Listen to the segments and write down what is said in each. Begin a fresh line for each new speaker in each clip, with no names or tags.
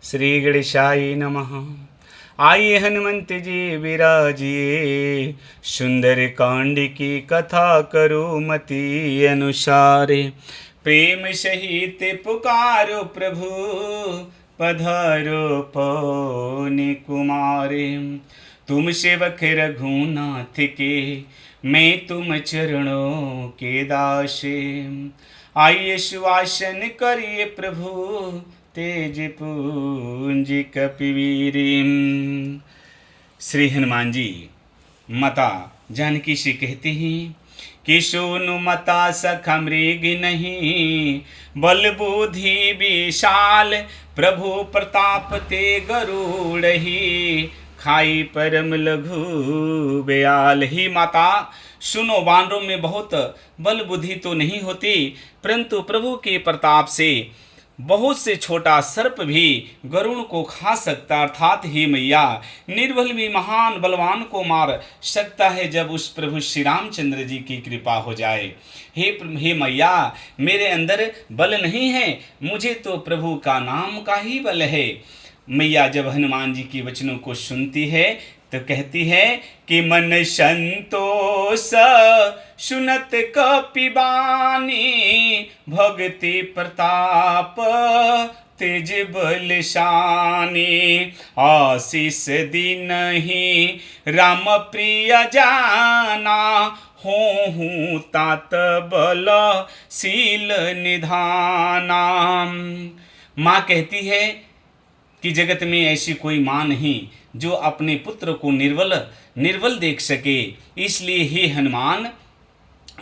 श्री गणेशाय नमः। आइए हनुमंत जी विराजिए, सुंदर कांड की कथा करो मति अनुसारे। प्रेम सहित पुकारो प्रभु, पधारो पौन कुमारे। तुम सेवक रघुनाथ के, मैं तुम चरणों के दासे। आइए सुवासन करिए प्रभु, तेज पूंज कपिवीरिम। श्री हनुमान जी माता जानकी से कहते हैं कि सोनु माता सखा मृग नहीं, बल बुद्धि विशाल, प्रभु प्रताप ते गरुड़हि, खाई परम लघु बयाल। ही माता सुनो, वानरों में बहुत बल बुद्धि तो नहीं होती, परंतु प्रभु के प्रताप से बहुत से छोटा सर्प भी गरुण को खा सकता, अर्थात हे मैया निर्बल भी महान बलवान को मार सकता है जब उस प्रभु श्री रामचंद्र जी की कृपा हो जाए। हे मैया, मेरे अंदर बल नहीं है, मुझे तो प्रभु का नाम का ही बल है। मैया जब हनुमान जी के वचनों को सुनती है तो कहती है कि मन संतोष सुनत कपिबानी, भक्ति प्रताप तेज बलशानी, आशीष दीनहि राम प्रिय जाना, हो तात बल शील निधाना। माँ कहती है कि जगत में ऐसी कोई माँ नहीं जो अपने पुत्र को निर्बल देख सके, इसलिए हे हनुमान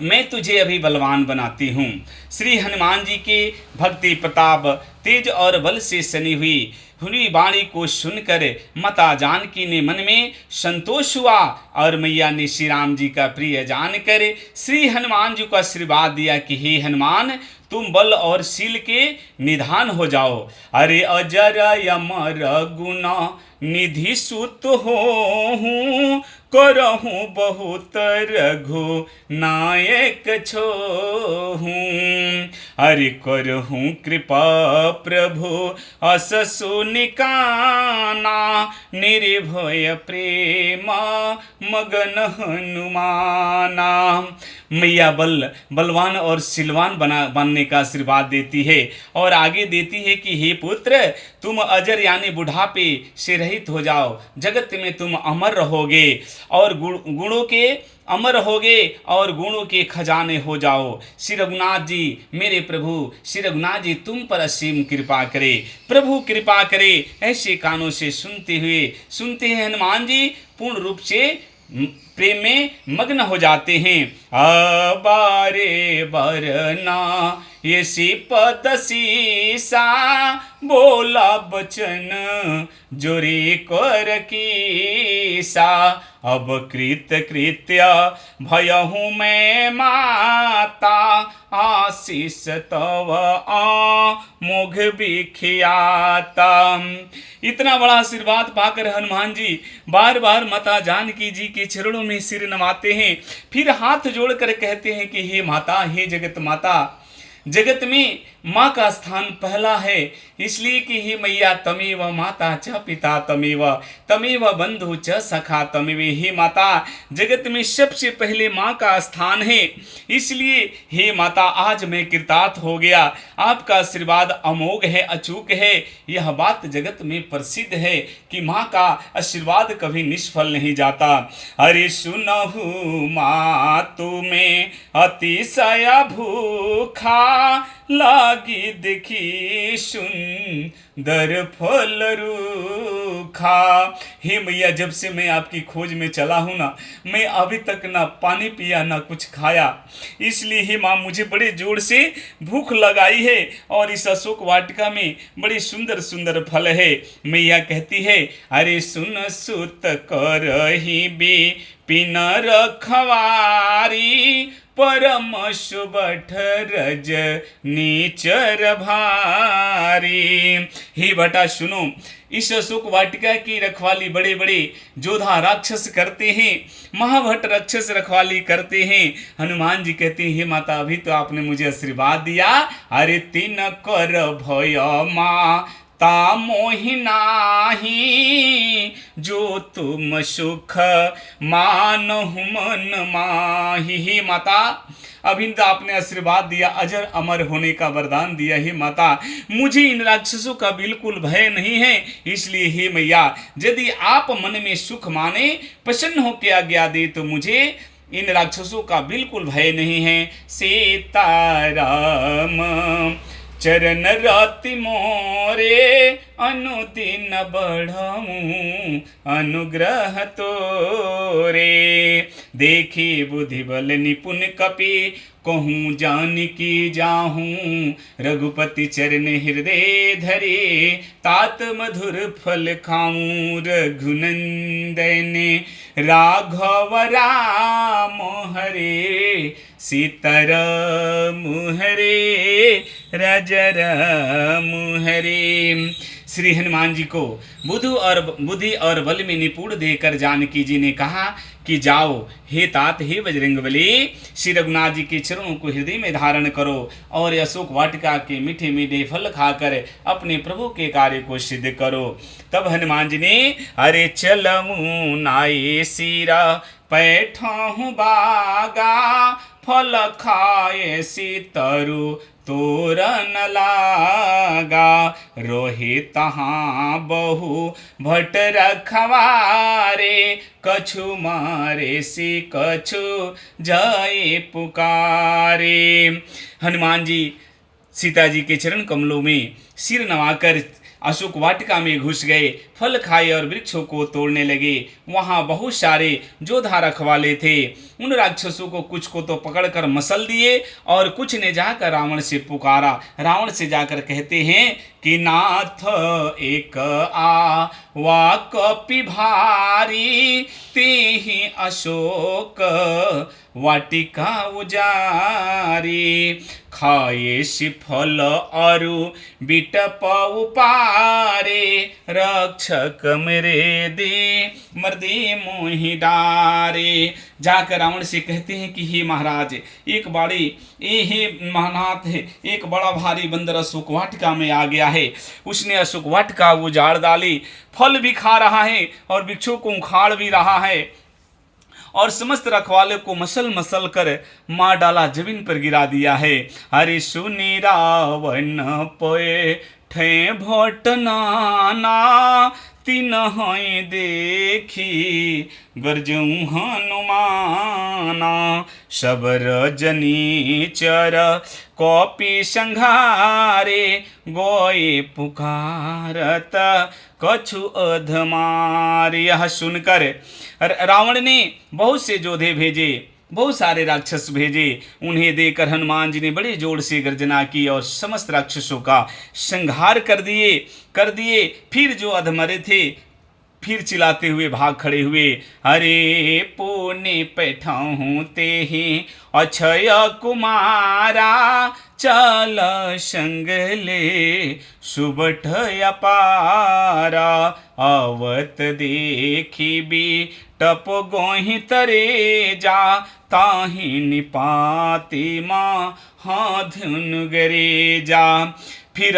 मैं तुझे अभी बलवान बनाती हूँ। श्री हनुमान जी के भक्ति प्रताप तेज और बल से सनी हुई वाणी को सुनकर माता जानकी ने मन में संतोष हुआ और मैया ने श्री राम जी का प्रिय जानकर श्री हनुमान जी को आशीर्वाद दिया कि हे हनुमान, तुम बल और शील के निधान हो जाओ। अरे अजर अमर गुण निधि सुत हो हूँ, करहूँ बहुत रघु नायक छोहूँ। अरे करहूँ कृपा प्रभु अससु निकाना, निर्भय प्रेम मगन हनुमाना। मैया बलवान और सिलवान बनने का आशीर्वाद देती है और आगे देती है कि हे पुत्र, तुम अजर यानी बुढ़ापे से रहित हो जाओ, जगत में तुम अमर रहोगे और गुणों के अमर होगे और गुणों के खजाने हो जाओ। श्री रघुनाथ जी, मेरे प्रभु श्री रघुनाथ जी तुम पर असीम कृपा करे, प्रभु कृपा करे। ऐसे कानों से सुनते हैं हनुमान जी पूर्ण रूप से प्रेम में मग्न हो जाते हैं। अबारे बरना ये सिपत सीसा, बोला बचन जोरी कर कीसा, अब कृत्य भयहूँ मैं माता, आशीष तव मोघ बिखियाता। इतना बड़ा आशीर्वाद पाकर हनुमान जी बार बार माता जानकी जी के चरणों में सिर नवाते हैं, फिर हाथ जोड़कर कहते हैं कि हे माता, हे जगत माता, जगत में माँ का स्थान पहला है, इसलिए कि हे मैया तमेव माता च पिता तमेव बंधु च सखा तमेव। हे माता, जगत में सबसे पहले माँ का स्थान है, इसलिए हे माता आज मैं कृतार्थ हो गया। आपका आशीर्वाद अमोघ है, अचूक है। यह बात जगत में प्रसिद्ध है कि माँ का आशीर्वाद कभी निष्फल नहीं जाता। अरे सुनहु माँ तुम्हें अतिशय भूखा, लागी देखी सुंदर फल रूखा। हे मैया, जब से मैं आपकी खोज में चला हूँ ना, मैं अभी तक ना पानी पिया ना कुछ खाया, इसलिए हे माँ मुझे बड़े जोर से भूख लगाई है और इस अशोक वाटिका में बड़े सुंदर सुंदर फल है। मैया कहती है, अरे सुन सुत करहि बिपिन रखवारी, परम सुबठ रज नीचर भारी। हे बेटा सुनो, इस अशोक वाटिका की रखवाली बड़े बड़े जोधा राक्षस करते हैं, महाभट राक्षस रखवाली करते हैं। हनुमान जी कहते हैं, हे माता अभी तो आपने मुझे आशीर्वाद दिया, अरे तीन कर भय माँ ता मोहि नाही, जो तुम सुख मानहु मन माही। हे माता, अभी तो आपने आशीर्वाद दिया, अजर अमर होने का वरदान दिया। हे माता, मुझे इन राक्षसों का बिल्कुल भय नहीं है, इसलिए हे मैया, यदि आप मन में सुख माने, प्रसन्न होकर आज्ञा दे, तो मुझे इन राक्षसों का बिल्कुल भय नहीं है। सीताराम चरण रति मोरे, अनुदिन बढ़ऊं अनुग्रह तोरे। देखी बुद्धि बल निपुण कपि, कहूँ जानकी जाहूँ, रघुपति चरण हृदय धरे, तात मधुर फल खाऊं। रघुनंदन राघव राम हरे, सीताराम हरे, राजा राम हरे। श्री हनुमान जी को बुद्धि और बल में निपुण देकर जानकी जी ने कहा कि जाओ हे तात, हे बजरंगबली, श्री रघुनाथ जी के चरणों को हृदय में धारण करो और अशोक वाटिका के मीठे मीठे फल खाकर अपने प्रभु के कार्य को सिद्ध करो। तब हनुमान जी ने अरे चलऊं नाये सीरा, पैठाहूँ बागा, फल खाए सीतरु तोरन लागा। रोहि तहाँ बहु भट रखवारे, कछु मारे सी कछु जाए पुकारे। हनुमान जी सीता जी के चरण कमलों में सिर नवाकर अशोक वाटिका में घुस गए, फल खाए और वृक्षों को तोड़ने लगे। वहाँ बहुत सारे जोधा रखवाले थे। उन राक्षसों को कुछ को तो पकड़कर मसल दिए और कुछ ने जाकर रावण से पुकारा। रावण से जाकर कहते हैं कि नाथ एक आ वा कपि भारी, तेहि अशोक वाटिका उजारी। खाए सि फल अरु बिटप उपारे, रक्षक मेरे दे मर्दे मोहि डारे। जाकर रावण से कहते हैं कि हे महाराज, एक महानाथ है, एक बड़ा भारी बंदर अशोक वाटिका में आ गया है। उसने अशोक वाटिका उजाड़ डाली, फल भी खा रहा है और वृक्षों को उखाड़ भी रहा है और समस्त रखवाले को मसल मसल कर मार डाला, जमीन पर गिरा दिया है। हरि सुनि रावण पोए ठे भट नाना, तिन्हि देखी गरजऊं हनुमाना। शबर जनीचर कपि संघारे, गोए पुकारत कछु अधमारे। यह सुनकर रावण ने बहुत से जोधे भेजे, बहुत सारे राक्षस भेजे। उन्हें देखकर हनुमान जी ने बड़े जोर से गर्जना की और समस्त राक्षसों का संहार कर दिए। फिर जो अधमरे थे फिर चिल्लाते हुए भाग खड़े हुए। अरे पुण्य पैठाऊँ तेहि अक्षय कुमारा, चल संग ले सुबठ अपारा। अवत देखी भी टप गोहि तरे जा, ताहि निपाति माँ हाधुन गरे जा। फिर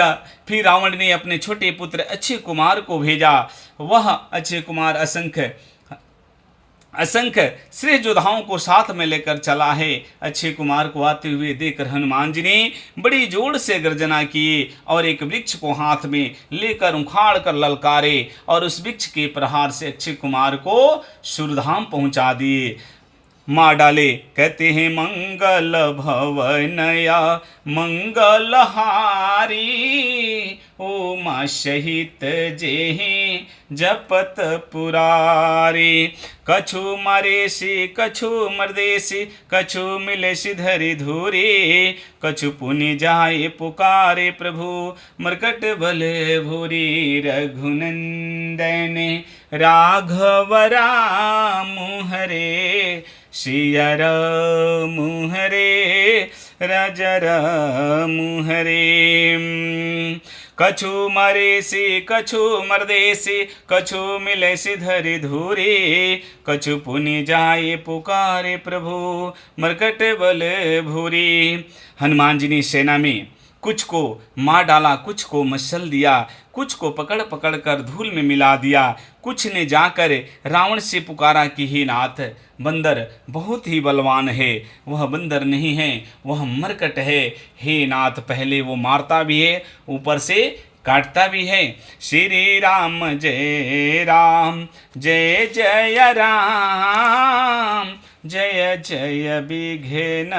रावण ने अपने छोटे पुत्र अक्षय कुमार को भेजा। वह अक्षय कुमार असंख्य श्रेष्ठ योद्धाओं को साथ में लेकर चला है। अक्षय कुमार को आते हुए देखकर हनुमान जी ने बड़ी जोर से गर्जना की और एक वृक्ष को हाथ में लेकर उखाड़ कर ललकारे और उस वृक्ष के प्रहार से अक्षय कुमार को सूरधाम पहुंचा दिए, मार डाले। कहते हैं मंगल भवनया मंगल हारी, उमा सहित जेहि जपत पुरारी। कछु मरेसी कछु मर्देसी, कछु मिलेसी धरि धूरी। कछु पुनि जाए पुकारे प्रभु, मरकट भले भूरी। रघुनंदन राघव राम हरे, सिया राम हरे, राजा राम हरे। कछु मरेसी कछु मर्देसी, कछु मिलेसी धरि धूरी। कछु पुनि जाए पुकारे प्रभु, मरकट बल भूरी। हनुमान जी ने सेना में कुछ को मार डाला, कुछ को मसल दिया, कुछ को पकड़ पकड़ कर धूल में मिला दिया। कुछ ने जाकर रावण से पुकारा कि हे नाथ, बंदर बहुत ही बलवान है। वह बंदर नहीं है, वह मरकट है। हे नाथ, पहले वो मारता भी है, ऊपर से काटता भी है। श्री राम जय राम, जय जय राम, जय जय विघ्न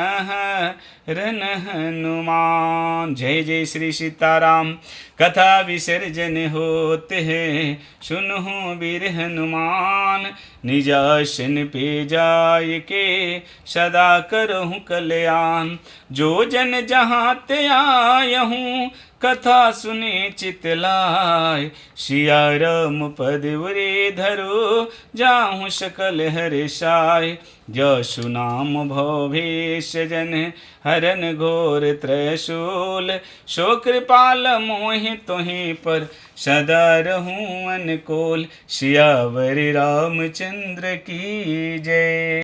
हरन हनुमान। जय जय श्री सीताराम। कथा विसर्जन होते हैं, सुनहु वीर हनुमान। निज आसन पे जाय के सदा करहु कल्याण। जो जन जहाँ ते आयहूँ, कथा सुने चित लाय। सिया राम पद उरे धरो, जाहु सकल हर्षाय। जसु नाम भवेश जन, हरन घोर त्रैशूल। सो कृपाल मोहि तुहि पर, सदा रहूं अनुकूल। सियावर रामचंद्र की जय।